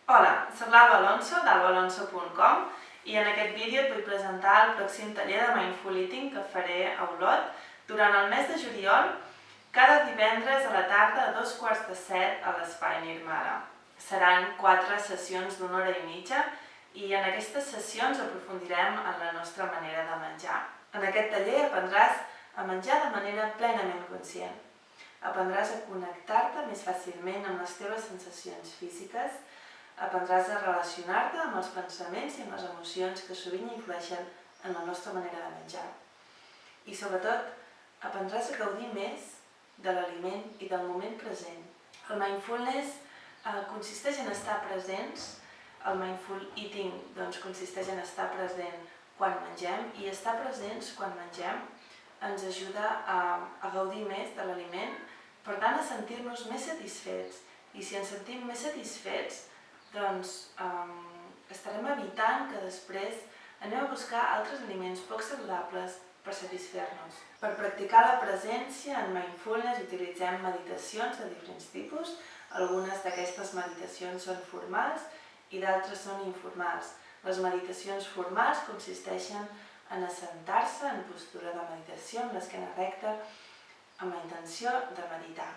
Hola, soc l'Alba Alonso d'albalonso.com i en aquest vídeo et vull presentar el pròxim taller de Mindful Eating que faré a Olot durant el mes de juliol, cada divendres a la tarda a 6:45 a l'Espai Nirmala. Seran 4 sessions d'1 hora i mitja i en aquestes sessions aprofundirem en la nostra manera de menjar. En aquest taller aprendràs a menjar de manera plenament conscient. Aprendràs a connectar-te més fàcilment amb les teves sensacions físiques, aprendràs a relacionar-te amb els pensaments i amb les emocions que sovint influeixen en la nostra manera de menjar. I sobretot, aprendràs a gaudir més de l'aliment i del moment present. El mindfulness consisteix en estar presents, el mindful eating consisteix en estar present quan mengem, i estar presents quan mengem ens ajuda a gaudir més de l'aliment, per tant a sentir-nos més satisfets. I si ens sentim més satisfets, doncs estarem evitant que després anem a buscar altres aliments poc saludables per satisfer-nos. Per practicar la presència en mindfulness utilitzem meditacions de diferents tipus. Algunes d'aquestes meditacions són formals i d'altres són informals. Les meditacions formals consisteixen en assentar-se en postura de meditació amb l'esquena recta amb la intenció de meditar.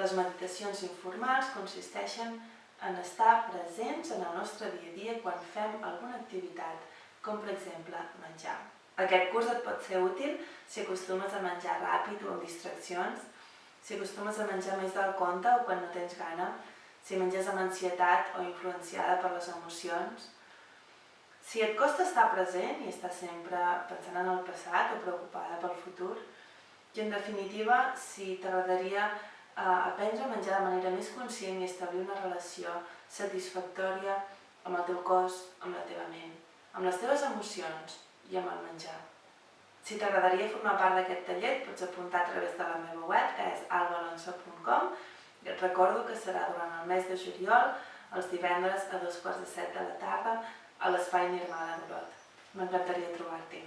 Les meditacions informals consisteixen en estar presents en el nostre dia a dia quan fem alguna activitat, com per exemple menjar. Aquest curs et pot ser útil si acostumes a menjar ràpid o amb distraccions, si acostumes a menjar més del compte o quan no tens gana, si menges amb ansietat o influenciada per les emocions. Si et costa estar present i estar sempre pensant en el passat o preocupada pel futur, i en definitiva, si t'agradaria aprendre a menjar de manera més conscient i establir una relació satisfactòria amb el teu cos, amb la teva ment, amb les teves emocions i amb el menjar. Si t'agradaria formar part d'aquest taller, et pots apuntar a través de la meva web, que és albalonso.com, i et recordo que serà durant el mes de juliol, els divendres a 6:45 de la tarda, a l'Espai Nirmala d'Olot. M'encantaria trobar-t'hi.